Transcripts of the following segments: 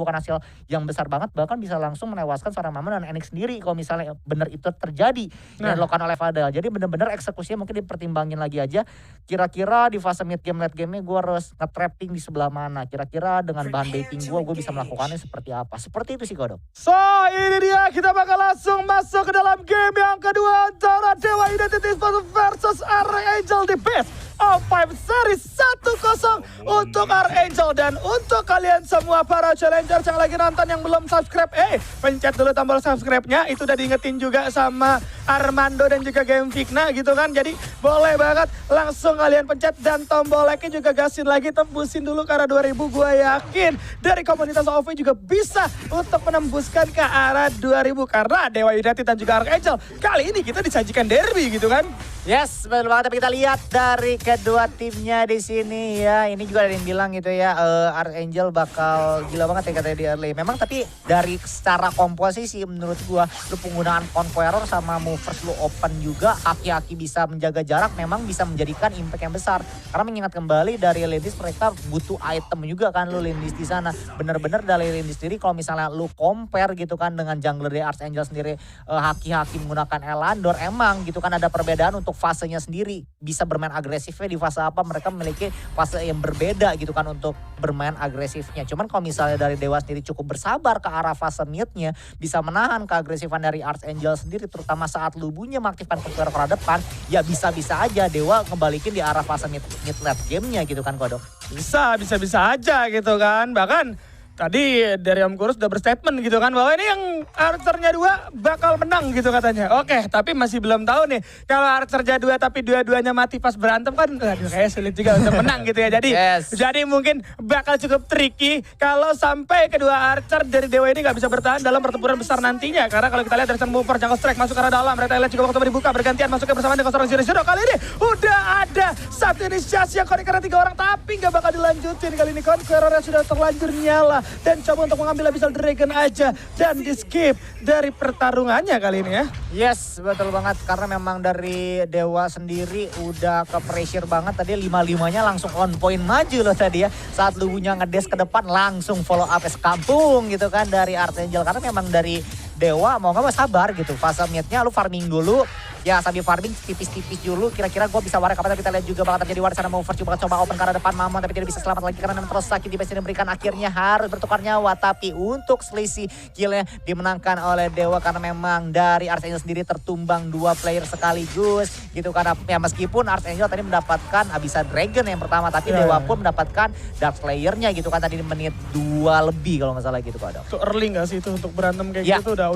bukan hasil yang besar banget, bahkan bisa langsung menewaskan seorang Mamon dan Enix sendiri kalau misalnya benar itu terjadi yang dilakukan oleh Fadel. Jadi benar-benar eksekusinya mungkin dipertimbangin lagi aja. Kira-kira di fase mid game late game-nya gue harus nge-trapping di sebelah mana. Kira-kira dengan bahan baiting gue bisa melakukannya seperti apa. Seperti itu sih Kodok. So ini dia, kita bakal langsung masuk ke dalam game yang kedua antara Dewa Identity versus Archangel di best of 5 series 1-0 untuk Archangel. Dan untuk kalian semua para challengers yang lagi nonton yang belum subscribe, pencet dulu tombol subscribe-nya. Itu udah diingetin juga sama Armando dan juga Game Fikna gitu kan. Jadi boleh banget langsung kalian pencet, dan tombol like-nya juga gasin lagi, tembusin dulu ke arah 2000. Gue yakin dari komunitas OV juga bisa untuk menembuskan ke arah 2000 karena Dewa United dan juga Archangel kali ini kita disajikan derby gitu kan. Yes, betul banget. Tapi kita lihat dari kedua timnya di sini ya. Ini juga ada yang bilang gitu ya, Archangel bakal gila banget ya katanya di early. Memang tapi dari secara komposisi menurut gua, lu penggunaan Conqueror sama movers lu open juga, Haki-Haki bisa menjaga jarak, memang bisa menjadikan impact yang besar. Karena mengingat kembali dari Lindis, mereka butuh item juga kan lu Lindis di sana. Bener-bener dari Lindis sendiri kalau misalnya lu compare gitu kan dengan jungler dari Archangel sendiri, Haki-Haki menggunakan Elandor, emang gitu kan ada perbedaan untuk fasenya sendiri. Bisa bermain agresifnya di fase apa, mereka memiliki fase yang berbeda gitu kan untuk bermain agresifnya. Cuman kalau misalnya dari Dewa sendiri cukup bersabar ke arah fase mid-nya, bisa menahan keagresifan dari Archangel sendiri, terutama saat Lubunya mengaktifkan Conqueror ke depan, ya bisa-bisa aja Dewa kembalikin di arah fase mid late game-nya gitu kan Kodok. Bisa aja gitu kan. Bahkan tadi dari Om Kurus udah berstatement gitu kan bahwa ini yang Archernya 2 bakal menang gitu katanya. Oke, tapi masih belum tahu nih kalau Archernya 2 tapi dua-duanya mati pas berantem kan kayak sulit juga untuk menang gitu ya. Jadi mungkin bakal cukup tricky kalau sampai kedua Archer dari Dewa ini gak bisa bertahan dalam pertempuran besar nantinya. Karena kalau kita lihat dari mover Jungle Strike masuk ke arah dalam, Red Island juga waktu dibuka bergantian masuknya bersama dengan seorang Zero. Kali ini udah ada satu inisiasi yang karena 3 orang tapi gak bakal dilanjutin. Kali ini Conqueror sudah terlanjur nyala dan coba untuk mengambil Abyssal Dragon aja dan di skip dari pertarungannya kali ini ya. Yes, betul banget karena memang dari Dewa sendiri udah ke pressure banget tadi, 5-5-nya langsung on point maju loh tadi ya. Saat Lubunya ngedes ke depan langsung follow up sekampung gitu kan dari Archangel, karena memang dari Dewa mau gak mau sabar gitu. Fase mid-nya lu farming dulu. Ya sambil farming tipis-tipis dulu, kira-kira gue bisa warak apa. Kita lihat juga bakal terjadi warak sana Mover coba open ke arah depan Mamon, tapi tidak bisa selamat lagi karena memang terus sakit di base diberikan, akhirnya harus bertukar nyawa. Tapi untuk selisih killnya dimenangkan oleh Dewa karena memang dari Archangel sendiri tertumbang 2 player sekaligus gitu. Karena ya meskipun Archangel tadi mendapatkan Abyssal Dragon yang pertama, tapi Dewa pun mendapatkan Dark Slayer-nya gitu kan tadi di menit 2 lebih kalau nggak salah gitu Kodok. Itu early nggak sih itu untuk berantem kayak gitu? Udah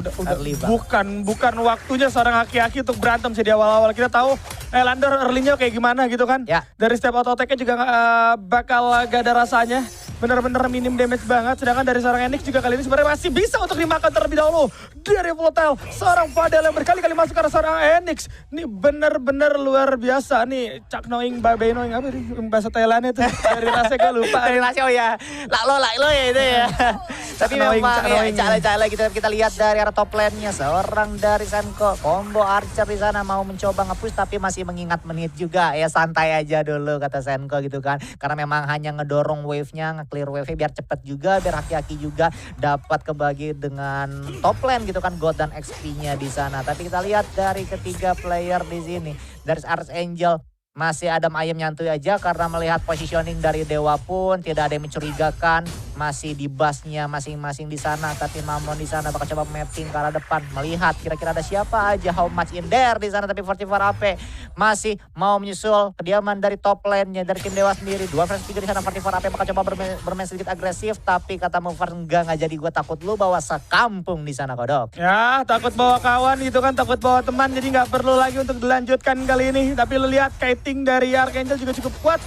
bukan waktunya seorang Haki-Haki untuk berantem sih di awal-awal. Kita tahu Elandor early-nya kayak gimana gitu kan. Dari step auto attack-nya juga bakal gak ada rasanya. Bener-bener minim damage banget. Sedangkan dari seorang Enix juga kali ini sebenarnya masih bisa untuk dimakan terlebih dahulu. Dari Volatile, seorang Fadel yang berkali-kali masuk ke seorang Enix. Ini bener-bener luar biasa nih. Cak knowing, babe knowing apa nih bahasa Thailand itu. Dari rasa gue lupa. Dari rasa ya. Lak lo ya itu ya. Tapi memang cale-cale kita lihat dari arah top lane-nya. Seorang dari Senko, combo Archer di sana mau mencoba nge-push tapi masih mengingat menit juga. Ya santai aja dulu kata Senko gitu kan. Karena memang hanya ngedorong wave-nya, clear wave-nya biar cepet juga, biar Haki-Haki juga dapat kebagi dengan top lane gitu kan, gold dan XP-nya di sana. Tapi kita lihat dari ketiga player di sini, dari Archangel masih adem ayem nyantuy aja karena melihat positioning dari Dewa pun tidak ada yang mencurigakan, masih di busnya masing-masing di sana. Tapi Mamon di sana bakal coba mapping ke arah depan, melihat kira-kira ada siapa aja, how much in there di sana. Tapi 44 AP masih mau menyusul kediaman dari top lane-nya dari tim Dewa sendiri. 2 versus 3 di sana, 44 AP bakal coba bermain sedikit agresif, tapi kata Mover enggak jadi, gue takut lu bawa sekampung di sana Kodok. Ya takut bawa kawan gitu kan, takut bawa teman, jadi nggak perlu lagi untuk dilanjutkan kali ini. Tapi lu lihat kiting dari Archangel juga cukup kuat.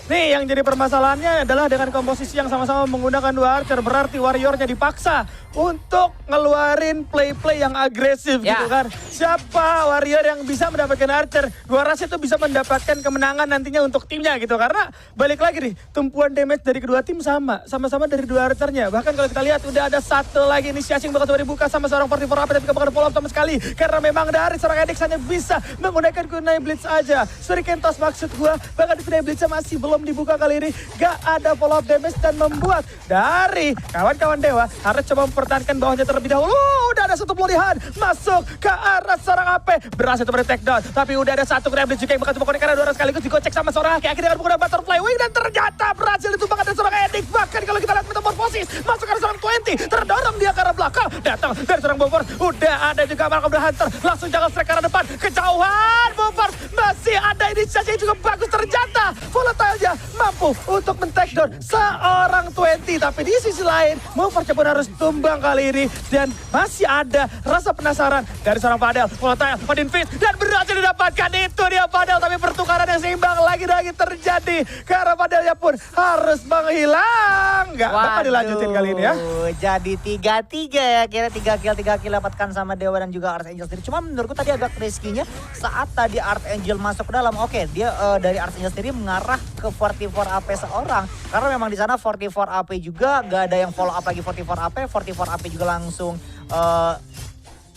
Nih yang jadi permasalahannya adalah dengan komposisi yang sama-sama menggunakan 2 Archer, berarti warriornya dipaksa untuk ngeluarin play-play yang agresif gitu kan. Siapa warrior yang bisa mendapatkan Archer? Gua rasa itu bisa mendapatkan kemenangan nantinya untuk timnya gitu. Karena balik lagi nih, tumpuan damage dari kedua tim sama-sama dari 2 Archernya. Bahkan kalau kita lihat udah ada satu lagi inisiasi yang bakal coba dibuka sama seorang 44 AP, tapi gak bakal follow up sama sekali. Karena memang dari seorang Enix hanya bisa menggunakan kunai blitz aja. Shuriken Toss maksud gua, bahkan kunai blitznya masih belum belum dibuka kali ini. Gak ada follow up damage dan membuat dari kawan-kawan Dewa harus coba mempertahankan bawahnya terlebih dahulu. Udah ada satu pelurihan masuk ke arah seorang AP. Berhasil untuk take down. Tapi udah ada satu Gremlin juga yang bakal coba connect karena 2 orang sekaligus digocek sama seorang Haki dengan menggunakan Butterfly Wing. Dan ternyata berhasil ditumbangkan dari seorang Edik. Bahkan kalau kita lihat metamorfosis masuk ke arah seorang 20. Terdorong dia ke arah belakang. Datang dari seorang Bombers. Udah ada juga Malcolm the Hunter. Langsung jangan strike ke arah depan. Kejauhan Bombers. Masih ada inisiasi yang juga bagus. Ternyata Volatile-nya mampu untuk men-take down seorang 20. Tapi di sisi lain Movers pun harus tumbang kali ini. Dan masih ada rasa penasaran dari seorang Fadel. Volatile, Odin Fist. Dan berhasil didapatkan. Itu dia Fadel. Tapi pertukaran yang seimbang lagi-lagi terjadi. Karena Fadelnya pun harus menghilang. Gak bakal dilanjutin kali ini ya. Jadi 3-3 ya. Kira 3 kill dapatkan sama Dewa dan juga Archangel sendiri. Cuma menurutku tadi agak riskinya saat tadi Archangel masuk ke dalam. Oke, dia dari Archangel sendiri mengarah ke 44 AP seorang. Karena memang di sana 44 AP juga gak ada yang follow up lagi 44 AP. 44 AP juga langsung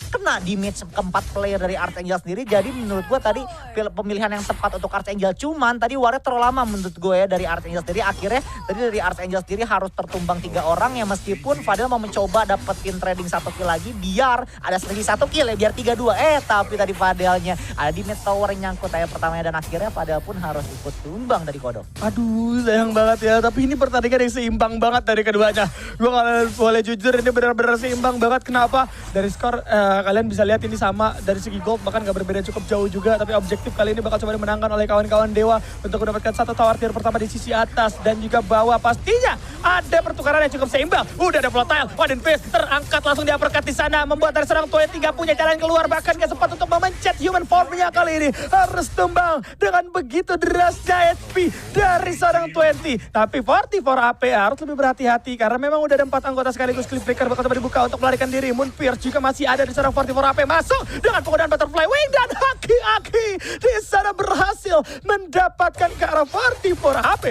kena damage keempat player dari Archangel sendiri. Jadi menurut gue tadi pemilihan yang tepat untuk Archangel. Cuman tadi warnya terlalu lama menurut gue ya dari Archangel sendiri. Akhirnya tadi dari Archangel sendiri harus tertumbang 3 orang ya, meskipun Fadel mau mencoba dapetin trading 1 kill lagi biar ada lagi 1 kill ya, biar 3-2. Tapi tadi Fadelnya ada di mid tower yang nyangkut aja pertamanya, dan akhirnya Fadel pun harus ikut tumbang dari Kodok. Aduh sayang banget ya, tapi ini pertandingan yang seimbang banget dari keduanya. Gue kalau boleh jujur ini benar-benar seimbang banget. Kenapa? Dari skor kalian bisa lihat ini sama dari segi gold, bahkan gak berbeda cukup jauh juga. Tapi objektif kali ini bakal coba dimenangkan oleh kawan-kawan Dewa untuk mendapatkan 1 tower tier pertama di sisi atas dan juga bawah. Pastinya ada pertukaran yang cukup seimbang. Udah ada Volatile, Odin Fist terangkat langsung di uppercut di sana, membuat dari seorang 20 gak punya jalan keluar, bahkan gak sempat untuk memencet human formnya kali ini. Harus tumbang dengan begitu derasnya HP dari seorang 20. Tapi 44 AP harus lebih berhati-hati karena memang udah ada 4 anggota sekaligus. Cliff Breaker bakal coba dibuka untuk melarikan diri. Moon Pierce juga masih ada di seorang 44 AP, masuk dengan penggunaan Butterfly Wing, dan Haki di sana berhasil mendapatkan ke arah 44 AP.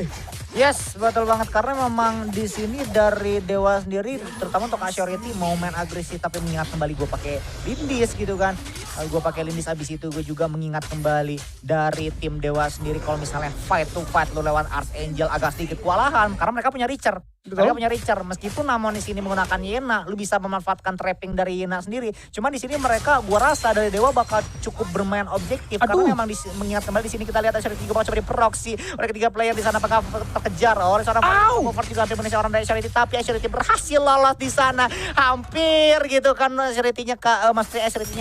Yes, betul banget, karena memang di sini dari Dewa sendiri terutama untuk Assurity mau main agresif tapi mengingat kembali gue pakai Lindis gitu kan. Gue pakai Lindis, abis itu gue juga mengingat kembali dari tim Dewa sendiri kalau misalnya fight to fight lu lewat Archangel agak sedikit kewalahan karena mereka punya Richter. Mereka punya Richter, meskipun namun di sini menggunakan Yena, lu bisa memanfaatkan trapping dari Yena sendiri. Cuman di sini mereka, gua rasa dari Dewa bakal cukup bermain objektif. Karena memang mengingat kembali di sini kita lihat Assurity juga coba di-proxy oleh ketiga player di sana, apakah terkejar oleh seorang Mover juga hampir menyisir orang dari Assurity, tapi Assurity berhasil lolos di sana. Hampir gitu kan Assurity-nya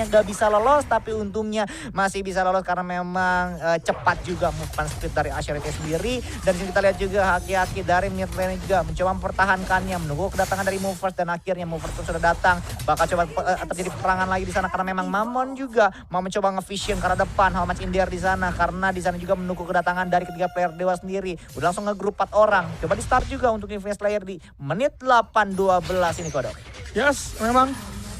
gak bisa lolos, tapi untungnya masih bisa lolos karena memang cepat juga movement speed dari Assurity sendiri. Dan di sini kita lihat juga Haki dari mid lane juga mencoba mempertahankannya, menunggu kedatangan dari Movers, dan akhirnya Movers pun sudah datang. Bakal coba terjadi peperangan lagi di sana karena memang Mamon juga mau mencoba nge-vision ke arah depan. How much in there di sana karena di sana juga menunggu kedatangan dari ketiga player Dewa sendiri. Udah langsung ngegrup 4 orang. Coba di start juga untuk defense player di menit 8-12 ini Kodok. Yes, memang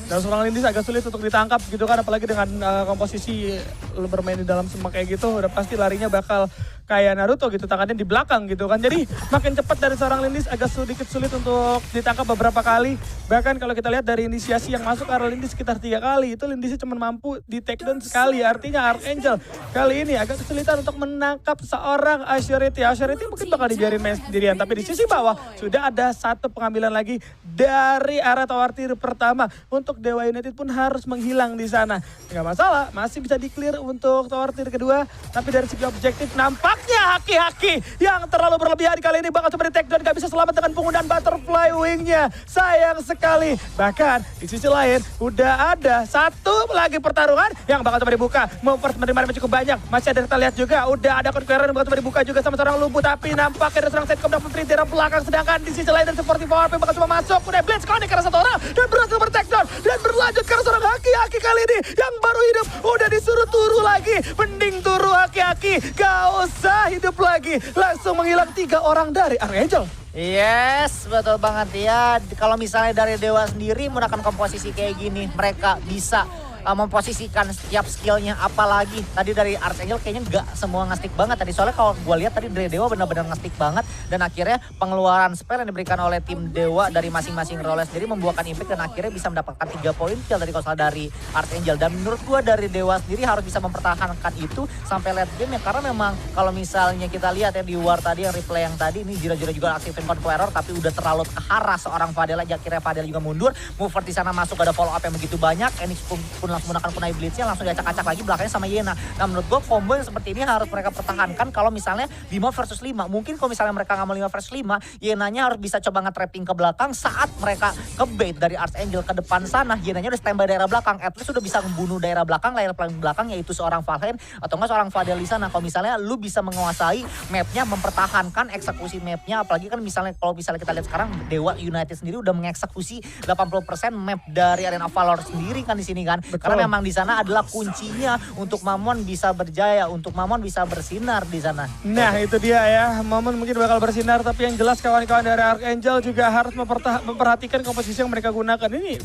dan seorang Lindis agak sulit untuk ditangkap gitu kan, apalagi dengan komposisi lu bermain di dalam semak kayak gitu, udah pasti larinya bakal kayak Naruto gitu, tangannya di belakang gitu kan. Jadi makin cepat dari seorang Lindis agak sedikit sulit untuk ditangkap beberapa kali. Bahkan kalau kita lihat dari inisiasi yang masuk arah Lindis sekitar 3 kali, itu Lindisnya cuma mampu di take down sekali. Artinya Archangel kali ini agak kesulitan untuk menangkap seorang Assurity. Assurity mungkin bakal dibiarin main sendirian, tapi di sisi bawah sudah ada 1 pengambilan lagi dari arah tower tier pertama. Untuk Dewa United pun harus menghilang di sana. Nggak masalah, masih bisa di-clear untuk tower tier kedua. Tapi dari segi objektif nampaknya Haki yang terlalu berlebihan kali ini bakal coba di-take down. Nggak bisa selamat dengan penggunaan Butterfly Wing-nya. Sayang sekali. Bahkan di sisi lain udah ada 1 lagi pertarungan yang bakal coba dibuka. Movers menerima cukup banyak. Masih ada kita lihat juga udah ada Conqueror yang bakal coba dibuka juga sama seorang Lumpuh. Tapi nampaknya ada seorang Setcom dan Putri dari belakang. Sedangkan di sisi lain dari 44 yang bakal coba masuk. Udah Blitz connect karena 1 orang dan berhasil ber-take down. Dan berlanjut karena seorang Haki kali ini yang baru hidup udah disuruh turu lagi. Mending turu Haki, gak usah hidup lagi. Langsung menghilang 3 orang dari Archangel. Yes, betul banget ya. Kalau misalnya dari Dewa sendiri menggunakan komposisi kayak gini, mereka bisa memposisikan setiap skillnya, apalagi tadi dari Archangel kayaknya nggak semua nge-stick banget tadi, soalnya kalau gue lihat tadi dari Dewa benar-benar nge-stick banget, dan akhirnya pengeluaran spell yang diberikan oleh tim Dewa dari masing-masing role sendiri membuahkan impact dan akhirnya bisa mendapatkan 3 poin kill dari konsol dari Archangel. Dan menurut gue dari Dewa sendiri harus bisa mempertahankan itu sampai late game ya, karena memang kalau misalnya kita lihat ya di war tadi yang replay yang tadi, ini Jira-Jira juga aktifin Conqueror tapi udah terlalu keharas seorang Fadel aja, akhirnya Fadel juga mundur, Movert di sana masuk, ada follow up yang begitu banyak, Enix pun langsung menggunakan kunai blitznya, langsung diacak-acak lagi belakangnya sama Yena. Nah menurut gue combo yang seperti ini harus mereka pertahankan kalau misalnya 5 versus 5. Mungkin kalau misalnya mereka nggak mau 5 versus 5, Yenanya harus bisa coba nge-trapping ke belakang saat mereka ke-bait dari Archangel ke depan sana. Yenanya udah standby daerah belakang, at least udah bisa membunuh daerah belakang, layar paling belakang yaitu seorang Valheim atau enggak seorang Fadel di sana. Kalau misalnya lu bisa menguasai mapnya, mempertahankan eksekusi mapnya, apalagi kan misalnya kalau misalnya kita lihat sekarang Dewa United sendiri udah mengeksekusi 80% map dari Arena of Valor sendiri kan di sini kan. Betul. Karena memang di sana adalah kuncinya untuk Mamon bisa berjaya, untuk Mamon bisa bersinar di sana. Nah itu dia ya, Mamon mungkin bakal bersinar, tapi yang jelas kawan-kawan dari Archangel juga harus memperhatikan komposisi yang mereka gunakan. Ini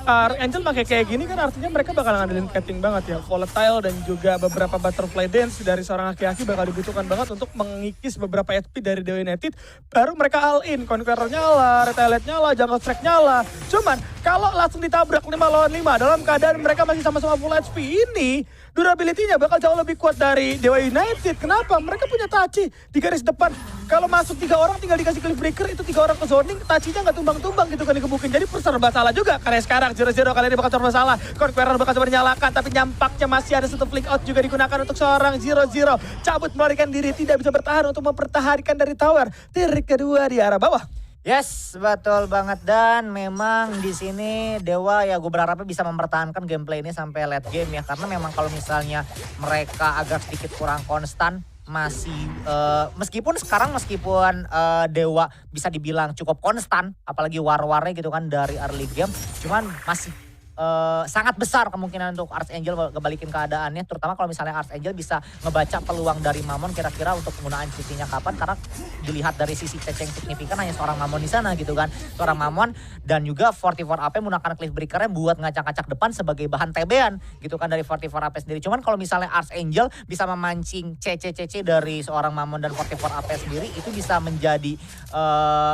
Archangel pakai kayak gini kan artinya mereka bakal ngandelin catting banget ya. Volatile dan juga beberapa butterfly dance dari seorang aki-aki bakal dibutuhkan banget untuk mengikis beberapa HP dari Dewa United. Baru mereka all in, Conqueror nyala, Retaliate nyala, Jungle Strike nyala. Cuman kalau langsung ditabrak 5 lawan 5 dalam keadaan mereka masih sama-sama full HP ini, durability-nya bakal jauh lebih kuat dari Dewa United. Kenapa? Mereka punya Tachi di garis depan. Kalau masuk 3 orang tinggal dikasih cliff breaker, itu 3 orang ke zoning, Tachi-nya nggak tumbang-tumbang gitu kan dikebukin. Jadi serba salah juga karena sekarang 0-0 kali ini bakal serba salah. Conqueror bakal coba dinyalakan, tapi nyampaknya masih ada satu flick out juga digunakan untuk seorang 0-0. Cabut melarikan diri, tidak bisa bertahan untuk mempertahankan dari tower. Tirik kedua di arah bawah. Yes, betul banget, dan memang di sini Dewa ya gue berharapnya bisa mempertahankan gameplay ini sampai late game ya, karena memang kalau misalnya mereka agak sedikit kurang konstan masih meskipun Dewa bisa dibilang cukup konstan, apalagi war-warnya gitu kan dari early game, cuman masih sangat besar kemungkinan untuk Archangel ngebalikin keadaannya, terutama kalau misalnya Archangel bisa ngebaca peluang dari Mamon kira-kira untuk penggunaan cutinya kapan, karena dilihat dari sisi CC yang signifikan hanya seorang Mamon di sana gitu kan, seorang Mamon dan juga 44 AP menggunakan cliff breaker-nya buat ngacak-ngacak depan sebagai bahan TB-an gitu kan dari 44 AP sendiri. Cuman kalau misalnya Archangel bisa memancing CC dari seorang Mamon dan 44 AP sendiri, itu bisa menjadi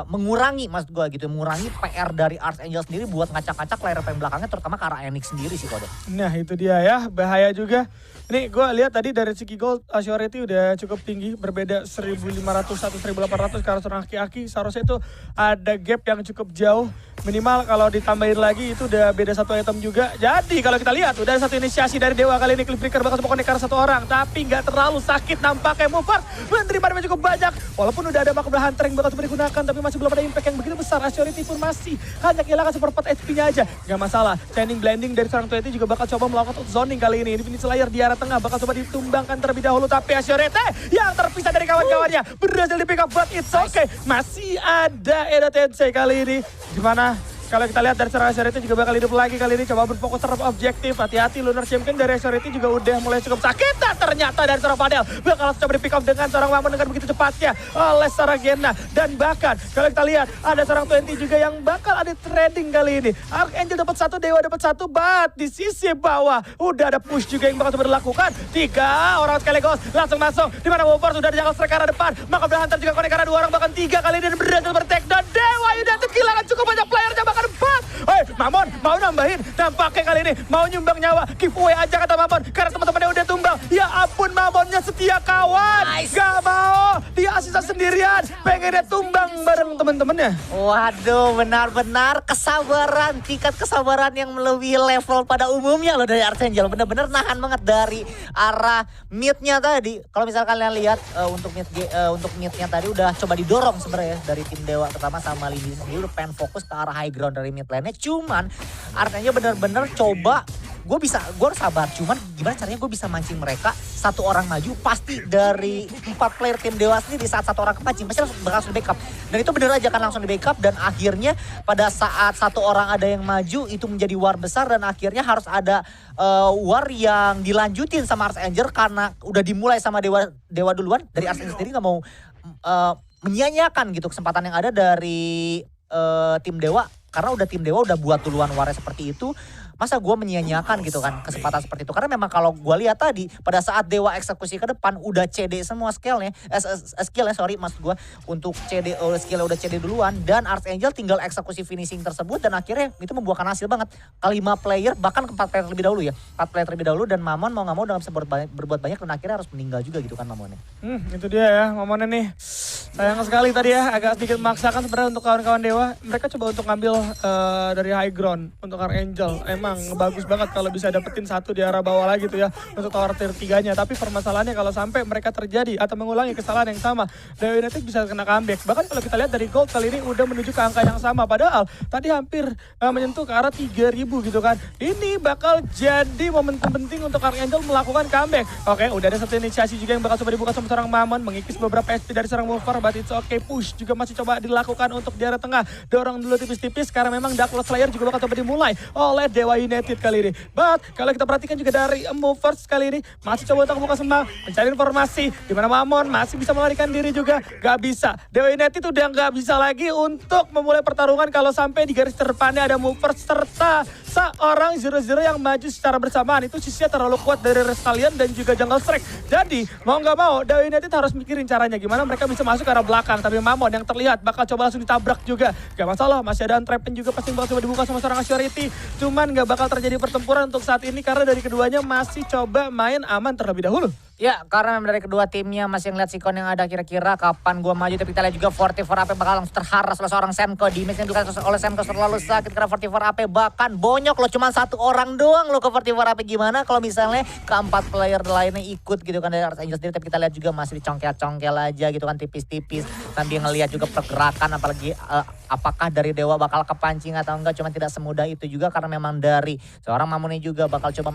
mengurangi, maksud gue gitu, mengurangi PR dari Archangel sendiri buat ngacak-ngacak layar paling belakangnya, terutama ke arah Enix sendiri sih Kode. Nah itu dia ya, bahaya juga. Ini gue lihat tadi dari segi gold Assurity udah cukup tinggi, berbeda 1.500 atau 1.800 karena seorang aki-aki. Seharusnya itu ada gap yang cukup jauh. Minimal kalau ditambahin lagi itu udah beda 1 item juga. Jadi kalau kita lihat udah 1 inisiasi dari Dewa kali ini. Cliff Breaker bakal coba connect 1 orang. Tapi nggak terlalu sakit nampaknya. Movart menerima damage cukup banyak. Walaupun udah ada Makhluk Hunter yang bakal coba digunakan, tapi masih belum ada impact yang begitu besar. Assurity pun masih hanya kehilangan seperempat HP-nya aja. Gak masalah. Chaining Blending dari seorang 20 juga bakal coba melakukan zoning kali ini. Infinity Slayer di arah tengah bakal coba ditumbangkan terlebih dahulu, tapi Assurity yang terpisah dari kawan-kawannya berhasil di pick up, but it's okay. Masih ada Edo Tensei kali ini, dimana kalau kita lihat dari serangan Assurity juga bakal hidup lagi kali ini, coba berfokus terhadap objektif. Hati-hati Lunar Champion dari Assurity juga udah mulai cukup sakit. Dan ternyata dari seorang Fadel bakal coba di pick up dengan seorang Mamon dengan begitu cepatnya oleh seorang Gena. Dan bahkan kalau kita lihat ada seorang 20 juga yang bakal ada trading kali ini. Archangel dapat 1, Dewa dapat 1, but di sisi bawah udah ada push juga yang bakal coba dilakukan. 3 orang sekaligus langsung masuk, dimana Wolver sudah ada Jungle Strike ke arah depan. Maka Hunter juga connect karena 2 orang bahkan 3 kali ini, dan berhasil bertek. Dan Dewa United kehilangan cukup banyak playernya, bahkan 4. Mamon mau nambahin, nampaknya kali ini mau nyumbang nyawa, giveaway aja kata Mamon karena teman-temannya udah tumbang. Ya ampun, Mamonnya setia kawan, gak mau dia asisa sendirian, pengennya tumbang bareng teman-temannya. Waduh, benar-benar kesabaran, tingkat kesabaran yang melebihi level pada umumnya loh dari Archangel. Benar-benar nahan banget dari arah mid-nya tadi. Kalau misalkan kalian lihat untuk mid-nya tadi udah coba didorong sebenarnya dari tim Dewa, terutama sama Lindi sendiri udah pengen fokus ke arah high ground dari mid lane-nya. Cuman Archangel benar-benar coba, gue harus sabar, cuman gimana caranya gue bisa mancing mereka 1 orang maju, pasti dari 4 player tim Dewa sendiri saat 1 orang kepancing pasti langsung di backup, dan itu bener aja kan langsung di backup, dan akhirnya pada saat 1 orang ada yang maju itu menjadi war besar, dan akhirnya harus ada war yang dilanjutin sama Archangel karena udah dimulai sama Dewa duluan. Dari Archangel sendiri gak mau menyia-nyiakan gitu kesempatan yang ada dari tim Dewa, karena tim Dewa udah buat duluan warnya seperti itu. masa gue menyia-nyiakan gitu kan kesempatan seperti itu. Karena memang kalau gue lihat tadi pada saat Dewa eksekusi ke depan udah CD semua skillnya, sorry maksud gue untuk CD skillnya udah CD duluan dan Archangel tinggal eksekusi finishing tersebut dan akhirnya itu membuahkan hasil banget. Kelima player bahkan ke 4 player terlebih dahulu ya, 4 player terlebih dahulu dan Mamon mau nggak mau udah bisa berbuat banyak dan akhirnya harus meninggal juga gitu kan Mamonnya. Itu dia ya Mamonnya nih. Sayang sekali tadi ya, agak sedikit memaksakan sebenarnya untuk kawan-kawan Dewa. Mereka coba untuk ngambil dari high ground untuk Archangel. Emang bagus banget kalau bisa dapetin satu di arah bawah lagi tuh ya untuk tower tier 3-nya. Tapi permasalahannya kalau sampai mereka terjadi atau mengulangi kesalahan yang sama, Dewa United bisa kena comeback. Bahkan kalau kita lihat dari gold kali ini udah menuju ke angka yang sama. Padahal tadi hampir menyentuh ke arah 3.000 gitu kan. Ini bakal jadi momentum penting untuk Archangel melakukan comeback. Oke, udah ada satu inisiasi juga yang bakal coba dibuka sama seorang Mamon, mengikis beberapa SP dari seorang mover, but it's okay, push juga masih coba dilakukan untuk di area tengah. Dorong dulu tipis-tipis karena memang Dark Lord Slayer juga bakal coba dimulai oleh Dewa United kali ini. But kalau kita perhatikan juga dari movers kali ini masih coba untuk membuka sembang, mencari informasi di mana Mamon masih bisa melarikan diri juga, gak bisa. Dewa United udah gak bisa lagi untuk memulai pertarungan kalau sampai di garis terdepannya ada movers serta seorang 0-0 yang maju secara bersamaan. Itu sisinya terlalu kuat dari Restalion dan juga Jungle Strike. Jadi mau gak mau Dewa United harus mikirin caranya gimana mereka bisa masuk ke arah belakang. Tapi Mamon yang terlihat bakal coba langsung ditabrak juga. Gak masalah, masih ada untrapin juga pasti bakal coba dibuka sama seorang Assurity. Cuman gak bakal terjadi pertempuran untuk saat ini karena dari keduanya masih coba main aman terlebih dahulu. Ya, karena memang dari kedua timnya masih ngeliat sikon yang ada kira-kira kapan gua maju. Tapi kita lihat juga 44 AP bakal langsung terharas oleh seorang Senko. Damage-nya juga oleh Senko terlalu sakit karena 44 AP bahkan bonyok loh. Cuman satu orang doang loh ke 44 AP. Gimana kalau misalnya keempat player lainnya ikut gitu kan dari Archangel sendiri. Tapi kita lihat juga masih dicongkel-congkel aja gitu kan tipis-tipis. Sambil ngelihat juga pergerakan apalagi apakah dari Dewa bakal kepancing atau enggak. Cuman tidak semudah itu juga karena memang dari seorang Mamoni juga bakal coba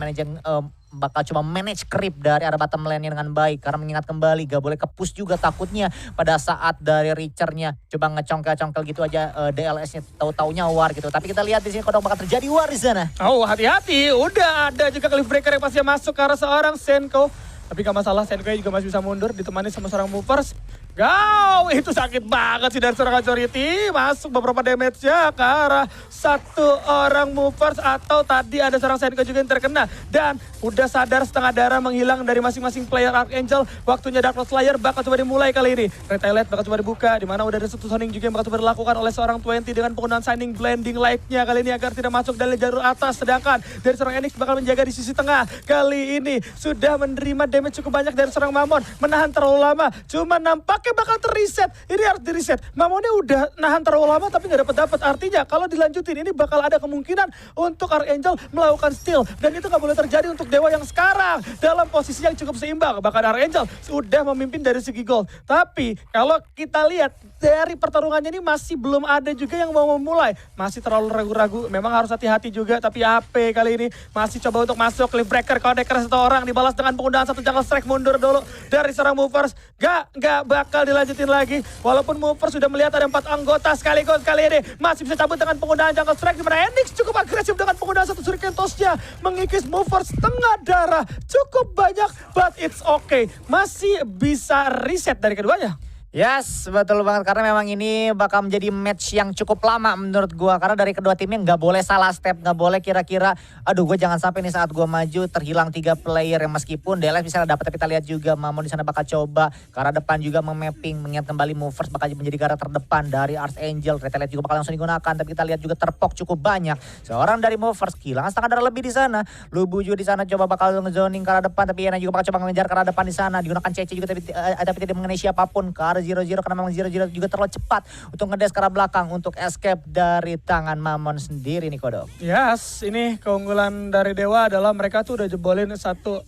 manage creep dari arah bottom lane dengan baik karena mengingat kembali gak boleh ke-push juga takutnya pada saat dari Richer-nya coba ngecongkel-congkel gitu aja DLS-nya tahu-taunya war gitu. Tapi kita lihat di sini kodok bakal terjadi war di sana. Oh, hati-hati, udah ada juga cliff breaker yang pasti masuk ke arah seorang Senko. Tapi gak masalah, Senko juga masih bisa mundur ditemani sama seorang movers. Gau, itu sakit banget sih dari seorang Authority. Masuk beberapa damage-nya ke arah satu orang movers atau tadi ada seorang Senko juga yang terkena. Dan udah sadar setengah darah menghilang dari masing-masing player Archangel. Waktunya Dark Lord Slayer bakal coba dimulai kali ini. Retailet bakal coba dibuka, dimana udah ada satu zoning juga yang bakal coba dilakukan oleh seorang 20 dengan penggunaan Shining Blending Light-nya kali ini agar tidak masuk dari jalur atas. Sedangkan dari seorang Enix bakal menjaga di sisi tengah. Kali ini sudah menerima damage cukup banyak dari seorang Mamon. Menahan terlalu lama, cuma nampaknya bakal terreset. Ini harus di-reset. Mamonnya udah nahan terlalu lama tapi gak dapat. Artinya kalau dilanjutin ini bakal ada kemungkinan untuk Archangel melakukan steal. Dan itu gak boleh terjadi untuk Dewa yang sekarang dalam posisi yang cukup seimbang. Bahkan Archangel sudah memimpin dari segi gold. Tapi kalau kita lihat dari pertarungannya ini masih belum ada juga yang mau memulai. Masih terlalu ragu-ragu. Memang harus hati-hati juga. Tapi AP kali ini masih coba untuk masuk. Cliff breaker, Connector satu orang dibalas dengan penggunaan satu Jungle Strike mundur dulu dari seorang movers. Gak bakal dilanjutin lagi. Walaupun movers sudah melihat ada 4 anggota sekaligus kali ini. Masih bisa cabut dengan penggunaan Jungle Strike. Dimana Enix cukup agresif dengan penggunaan satu Shuriken Toss-nya. Mengikis movers setengah darah. Cukup banyak, but it's okay. Masih bisa reset dari keduanya. Yes, betul banget karena memang ini bakal menjadi match yang cukup lama menurut gua karena dari kedua timnya nggak boleh salah step, nggak boleh kira-kira aduh gue jangan sampai nih saat gua maju terhilang 3 player yang meskipun DLS bisa dapat tapi kita lihat juga Mamon di sana bakal coba ke arah depan juga memapping mengingat kembali movers bakal menjadi garda terdepan dari Archangel. Retailet juga bakal langsung digunakan tapi kita lihat juga terpok cukup banyak. Seorang dari movers kehilangan setengah darah lebih di sana. Lubu juga di sana coba bakal ngezoning ke arah depan tapi Yana juga bakal coba mengejar ke arah depan di sana. Digunakan CC juga tapi tidak mengenai siapapun ke arah 0-0 karena memang 0-0 juga terlalu cepat untuk ngedes ke arah belakang untuk escape dari tangan Mamon sendiri nih Kodok. Yes, ini keunggulan dari Dewa adalah mereka tuh udah jebolin satu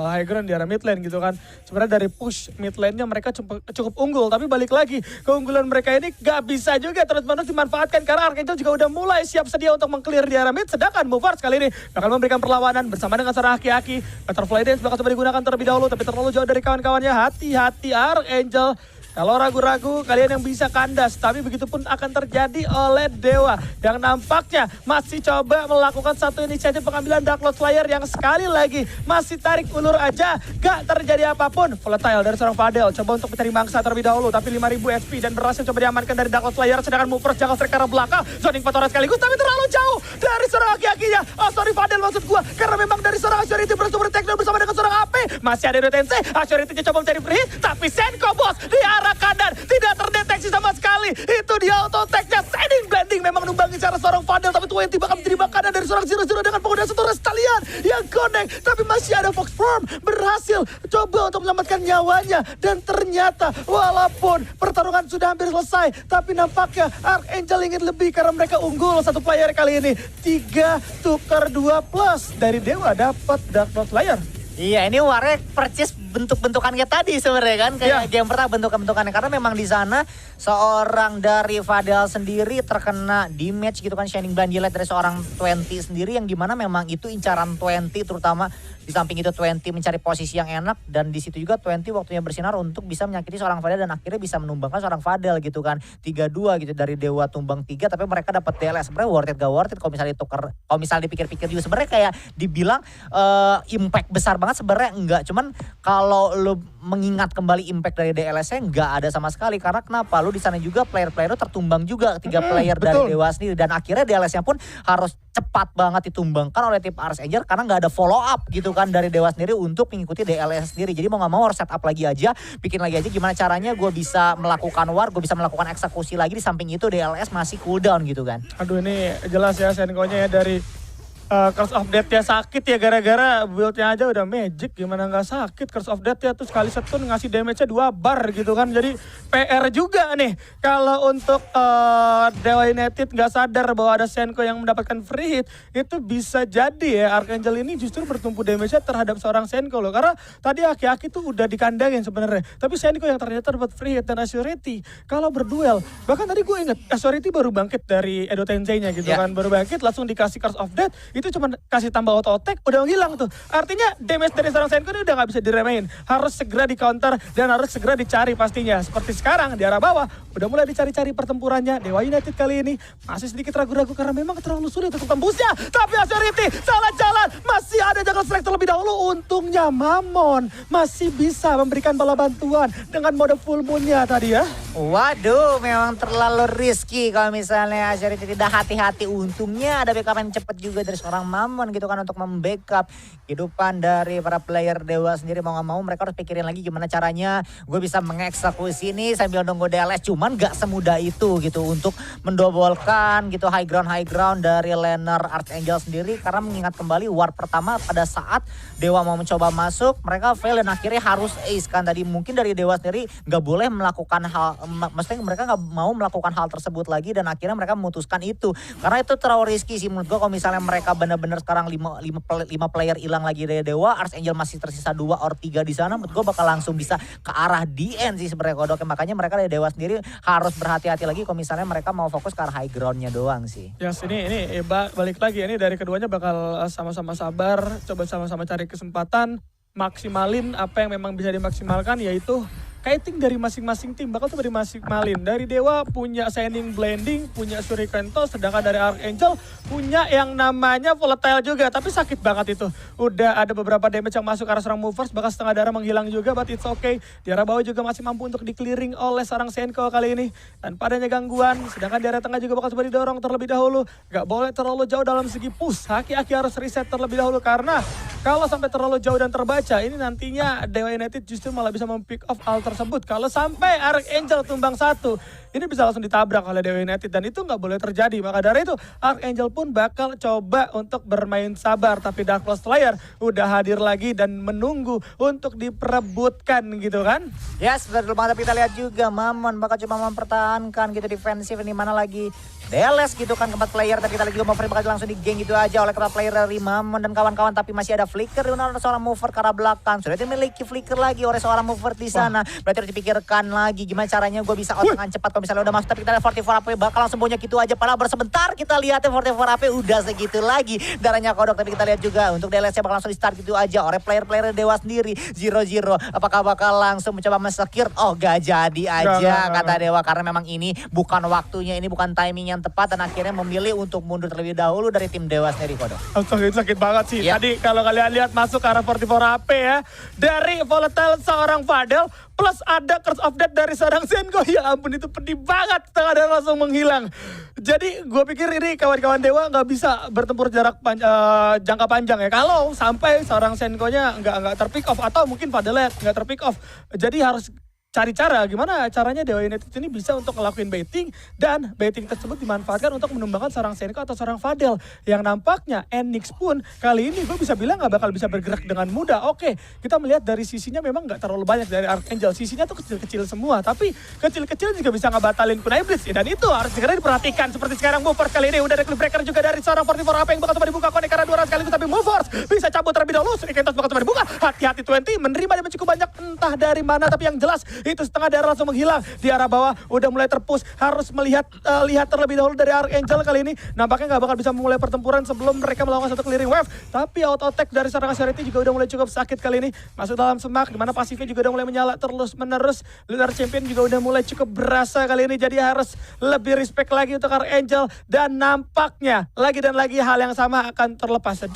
high ground di arah mid lane gitu kan. Sebenarnya dari push mid lane-nya mereka cukup unggul tapi balik lagi keunggulan mereka ini gak bisa juga terus-menerus dimanfaatkan karena Archangel juga udah mulai siap sedia untuk meng-clear di arah mid. Sedangkan Movers kali ini bakal memberikan perlawanan bersama dengan seorang Aki-Aki. Butterfly Dance bakal coba digunakan terlebih dahulu tapi terlalu jauh dari kawan-kawannya. Hati-hati Archangel. Kalau ragu-ragu kalian yang bisa kandas, tapi begitupun akan terjadi oleh Dewa yang nampaknya masih coba melakukan satu inisiatif pengambilan Dark Lord Slayer yang sekali lagi masih tarik ulur aja, gak terjadi apapun. Volatile dari seorang Fadel coba untuk mencari mangsa terlebih dahulu, tapi 5000 HP dan berhasil coba diamankan dari Dark Lord Slayer, sedangkan Movers jangan strike ke arah belakang, zoning Fatora sekaligus, tapi terlalu jauh dari seorang aki-akinya. Oh sorry Fadel maksud gua, karena memang dari seorang Assurity bersumber takedown bersama dengan seorang AP. Masih ada Edo Tensei, Assurity-nya coba mencari free hit, tapi Senko bos di arah kanan tidak terdeteksi sama sekali. Itu dia auto attack-nya, Sending Blending memang numbangi cara seorang Fadel, tapi 20 bakal menjadi makanan dari seorang Zero dengan penggunaan satu Restalian yang connect, tapi masih ada Fox Form berhasil coba untuk menyelamatkan nyawanya, dan ternyata walaupun pertarungan sudah hampir selesai, tapi nampaknya Archangel ingin lebih karena mereka unggul satu player kali ini. 3 tukar 2 plus dari Dewa dapat Dark Lord Slayer. Iya, ini warnya percis bentuk-bentukannya tadi sebenarnya kan, kayak game pertama bentuk-bentukannya, karena memang di sana seorang dari Fadel sendiri terkena damage gitu kan, Shining Blind Light dari seorang 20 sendiri, yang dimana memang itu incaran 20, terutama di samping itu 20 mencari posisi yang enak, dan di situ juga 20 waktunya bersinar untuk bisa menyakiti seorang Fadel dan akhirnya bisa menumbangkan seorang Fadel gitu kan. 3-2 gitu dari Dewa tumbang 3, tapi mereka dapat DLS. Sebenarnya worth it gak worth it kalau misalnya ditukar, kalau misalnya dipikir-pikir juga sebenarnya kayak dibilang impact besar banget sebenarnya enggak, cuman kalau lu mengingat kembali impact dari DLS-nya nggak ada sama sekali, karena kenapa? Lu di sana juga player-player lu tertumbang juga 3 player betul. dari Dewa sendiri, dan akhirnya DLS-nya pun harus cepat banget ditumbangkan oleh tim Archangel karena nggak ada follow up gitu kan dari Dewa sendiri untuk mengikuti DLS sendiri. Jadi mau nggak mau harus set up lagi aja, bikin lagi aja gimana caranya gue bisa melakukan war, gue bisa melakukan eksekusi lagi, di samping itu DLS masih cooldown gitu kan. Aduh ini jelas ya Senko-nya ya dari Curse of Death ya sakit ya, gara-gara build-nya aja udah magic, gimana nggak sakit Curse of Death ya, tuh sekali setun ngasih damage-nya 2 bar gitu kan. Jadi PR juga nih kalau untuk Dewa United nggak sadar bahwa ada Senko yang mendapatkan free hit, itu bisa jadi ya Archangel ini justru bertumpu damage-nya terhadap seorang Senko loh, karena tadi Aki-Aki tuh udah dikandangin sebenarnya, tapi Senko yang ternyata dapat free hit. Dan Assurity kalau berduel, bahkan tadi gue inget Assurity baru bangkit dari Edo Tensei-nya gitu kan, baru bangkit langsung dikasih Curse of Death, itu cuma kasih tambah auto attack udah hilang tuh. Artinya damage dari seorang Senko ini udah gak bisa diremehin, harus segera di counter dan harus segera dicari pastinya. Seperti sekarang di arah bawah udah mulai dicari-cari pertempurannya. Dewa United kali ini masih sedikit ragu-ragu karena memang terlalu sulit untuk tembusnya, tapi Assurity salah jalan, masih ada Jungle Strike terlebih dahulu. Untungnya Mamon masih bisa memberikan bala bantuan dengan mode full moon-nya tadi ya. Waduh, memang terlalu risky kalau misalnya Assurity tidak hati-hati. Untungnya ada backup yang cepat juga dari seorang Mamon gitu kan untuk membackup kehidupan dari para player Dewa sendiri. Mau gak mau mereka harus pikirin lagi gimana caranya gue bisa mengeksekusi ini sambil nunggu DLS. Cuman gak semudah itu gitu untuk mendobolkan gitu high ground dari laner Archangel sendiri, karena mengingat kembali war pertama pada saat Dewa mau mencoba masuk mereka fail dan akhirnya harus ace kan. Tadi mungkin dari Dewa sendiri gak boleh melakukan hal, maksudnya mereka gak mau melakukan hal tersebut lagi, dan akhirnya mereka memutuskan itu karena itu terlalu risky sih menurut gue. Kalau misalnya mereka benar-benar sekarang 5 player hilang lagi dari Dewa, Archangel masih tersisa 2 or 3 di sana, menurut gue bakal langsung bisa ke arah DN sih sebenarnya kodoknya. Makanya mereka dari Dewa sendiri harus berhati-hati lagi kalau misalnya mereka mau fokus ke arah high groundnya doang sih. Yes, ini balik lagi ini dari keduanya bakal sama-sama sabar, coba sama-sama cari kesempatan, maksimalin apa yang memang bisa dimaksimalkan, yaitu kiting dari masing-masing tim bakal tuh dimaksimalin. Dari Dewa punya Shining Blending, punya Shurikento, sedangkan dari Archangel punya yang namanya Volatile juga, tapi sakit banget itu. Udah ada beberapa damage yang masuk ke arah seorang Movers, bahkan setengah darah menghilang juga, but it's okay. Di arah bawah juga masih mampu untuk di-clearing oleh seorang Senko kali ini tanpa adanya gangguan, sedangkan di area tengah juga bakal coba didorong terlebih dahulu. Gak boleh terlalu jauh dalam segi push, Aki-Aki harus reset terlebih dahulu, karena kalau sampai terlalu jauh dan terbaca, ini nantinya Dewa United justru malah bisa mem-pick off hal tersebut. Kalau sampai Archangel tumbang 1, ini bisa langsung ditabrak oleh Dewa United, dan itu nggak boleh terjadi. Maka dari itu Archangel pun bakal coba untuk bermain sabar, tapi Dark Lord Slayer udah hadir lagi dan menunggu untuk diperebutkan gitu kan. Yes, betul banget. Tapi kita lihat juga Mamon bakal coba mempertahankan gitu defensif, ini mana lagi Deles gitu kan, keempat player. Tapi kita lihat juga Mover bakal langsung di geng gitu aja oleh keempat player dari Mamon dan kawan-kawan. Tapi masih ada flicker di seorang Mover ke arah belakang. Sudah dimiliki flicker lagi oleh seorang Mover di sana. Berarti harus dipikirkan lagi gimana caranya gue bisa out dengan cepat kalau misalnya udah masuk. Tapi kita lihat 44 AP bakal langsung banyak gitu aja. Padahal bersebentar kita lihatnya 44 AP udah segitu lagi darahnya kodok. Tapi kita lihat juga untuk Deles bakal langsung di start gitu aja oleh player-player Dewa sendiri. 0-0. Apakah bakal langsung mencoba men-secure? Oh gak jadi aja kata Dewa. Karena memang ini bukan waktunya, ini bukan timing yang tepat. Dan akhirnya memilih untuk mundur terlebih dahulu dari tim Dewa sendiri kodok. Sakit banget sih. Ya. Tadi kalau kalian lihat masuk ke arah 44 AP ya. Dari volatile seorang Fadel. Plus ada Curse of Death dari seorang Senko. Ya ampun itu pedih banget. Tengah dan langsung menghilang. Jadi gue pikir ini kawan-kawan Dewa gak bisa bertempur jarak jangka panjang ya. Kalau sampai seorang Senko-nya nggak terpick off. Atau mungkin Fadelnya nggak terpick off. Jadi harus cari cara gimana caranya Dewa United ini bisa untuk ngelakuin baiting dan baiting tersebut dimanfaatkan untuk menumbangkan seorang Senko atau seorang Fadel yang nampaknya Enix pun kali ini gue bisa bilang gak bakal bisa bergerak dengan mudah. Oke, kita melihat dari sisinya memang gak terlalu banyak dari Archangel, sisinya tuh kecil-kecil semua, tapi kecil-kecil juga bisa ngebatalin Kunai Blitz ya, dan itu harus segera diperhatikan. Seperti sekarang Movers kali ini udah ada cliff breaker juga dari seorang 44 apa yang bakal coba dibuka konek karena 2 sekaligus, tapi Movers bisa cabut terlebih dahulu. Srikentos bakal coba dibuka, hati-hati 20 menerima dan cukup banyak entah dari mana, tapi yang jelas itu setengah darah langsung menghilang di arah bawah. Udah mulai terpush, harus melihat lihat terlebih dahulu dari Archangel kali ini. Nampaknya nggak bakal bisa memulai pertempuran sebelum mereka melakukan satu clearing wave. Tapi auto attack dari seorang Asharity juga udah mulai cukup sakit kali ini. Masuk dalam semak, dimana pasifnya juga udah mulai menyala terus menerus. Leader champion juga udah mulai cukup berasa kali ini. Jadi harus lebih respect lagi untuk Archangel. Dan nampaknya lagi dan lagi hal yang sama akan terlepas.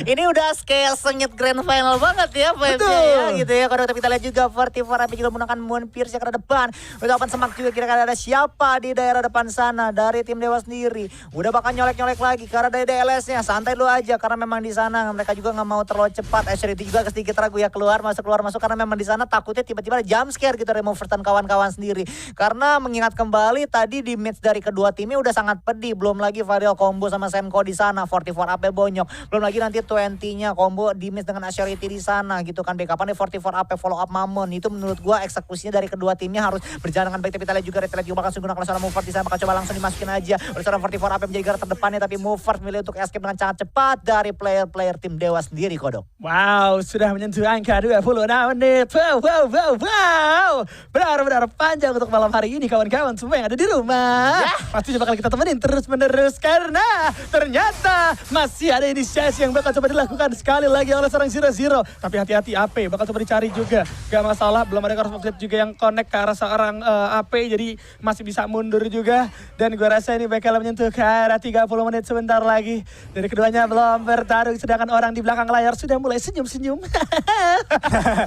Ini udah kayak sengit grand final banget ya vibes-nya ya gitu ya. Kalau kita lihat juga 44 AP juga menggunakan Moon Pierce ke depan. Udah open semak juga kira-kira ada siapa di daerah depan sana dari tim Dewa sendiri. Udah bakal nyolek-nyolek lagi karena dari DLS-nya. Santai lu aja karena memang di sana mereka juga nggak mau terlalu cepat. Asherity juga sedikit ragu ya keluar masuk karena memang di sana takutnya tiba-tiba ada jump scare gitu dari Movers dan kawan-kawan sendiri. Karena mengingat kembali tadi di match dari kedua timnya udah sangat pedih. Belum lagi Fadel combo sama Senko di sana, 44 AP bonyok. Belum lagi nanti 20-nya combo di match dengan Asherity di sana gitu kan. Backupan di 44 AP follow up Mamon. Itu menurut gua eksekusinya dari kedua timnya harus berjalan dengan baik. Tapi kita lihat juga Red juga bakal menggunakan seorang Movers di sana, bakal coba langsung dimasukin aja oleh seorang 44 AP menjadi garda terdepannya, tapi Movers milih untuk escape dengan sangat cepat dari player-player tim Dewa sendiri kodok. Wow, sudah menyentuh angka 26 menit. Wow. Benar-benar panjang untuk malam hari ini kawan-kawan semua yang ada di rumah. Pastinya bakal kita temenin terus-menerus karena ternyata masih ada inisiasi yang bakal coba dilakukan sekali lagi oleh seorang 0-0. Tapi hati-hati AP bakal coba dicari juga. Gak masalah, belum ada Curse of Death juga yang connect ke arah seorang AP, jadi masih bisa mundur juga. Dan gue rasa ini bakal menyentuh ke arah 30 menit sebentar lagi. Dari keduanya belum bertarung, sedangkan orang di belakang layar sudah mulai senyum-senyum.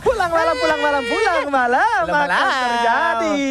pulang malam akan terjadi.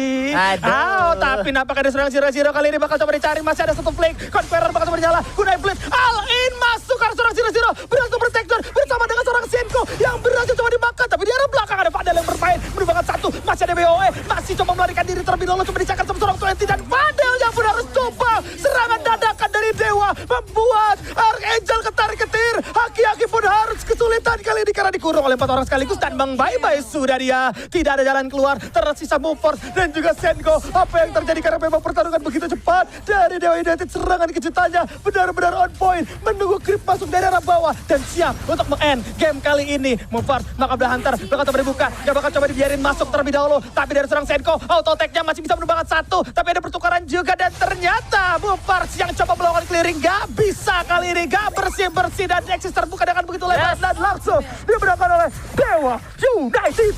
Tapi nampaknya ada seorang 0-0 kali ini bakal coba dicari. Masih ada satu flank, Conqueror bakal coba dinyala. Kunai Blitz, all in masuk karena seorang 0-0 berhasil bertektor bersama dengan seorang Senko yang berhasil coba dimakan. Tapi di arah belakang ada Fadel yang bermain merupakan satu. Masih ada BOE, masih coba melarikan diri terlebih dahulu, coba dicakar sama seorang 20 dan Fadel yang pun harus coba serangan dadakan dari Dewa membuat Archangel ketarik-ketir. Haki-haki pun harus kesulitan kali ini karena dikurung oleh 4 orang sekaligus dan bye-bye sudah dia. Tidak ada jalan keluar, tersisa Movers dan juga Senko. Apa yang terjadi karena memang pertarungan begitu cepat dari Dewa United. Serangan kejutannya benar-benar on point, menunggu creep masuk dari arah bawah dan siap untuk meng-end game kali ini. Movers bakal Hunter bakal coba dibuka, dia bakal coba dibiarin masuk terlebih dahulu, tapi dari serang Senko auto attack-nya masih bisa menumbangkan satu, tapi ada pertukaran juga dan ternyata Movers yang coba melakukan clearing gak bisa kali ini, gak bersih-bersih dan Nexus terbuka dengan begitu lebar dan langsung dimenangkan oleh Dewa United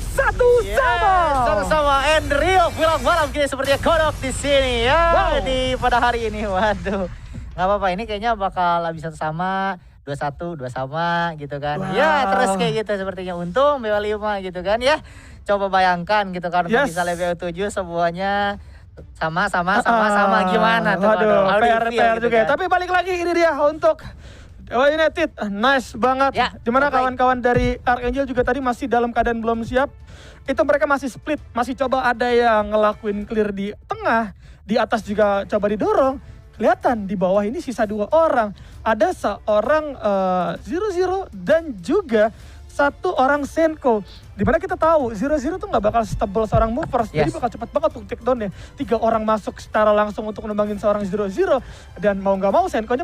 sama and real film malam kini sepertinya kodok di sini ya. Di pada hari ini waduh. Gak apa-apa, ini kayaknya bakal bisa sama 21, 2 sama gitu kan. Ya terus kayak gitu sepertinya, untung BW5 gitu kan ya. Coba bayangkan gitu kan, bisa level 7 semuanya sama gimana tuh. Waduh, PR gitu juga. Kan. Tapi balik lagi ini dia untuk Dewa United, nice banget. Ya, dimana kawan-kawan dari Archangel juga tadi masih dalam keadaan belum siap. Itu mereka masih split, masih coba ada yang ngelakuin clear di tengah, di atas juga coba didorong. Kelihatan di bawah ini sisa 2 orang. Ada seorang 0-0 dan juga satu orang Senko. Dimana kita tahu Zero tuh nggak bakal stable seorang movers, jadi Yes. bakal cepat banget untuk take down-nya. 3 orang masuk secara langsung untuk nembangin seorang Zero dan mau nggak mau Senko-nya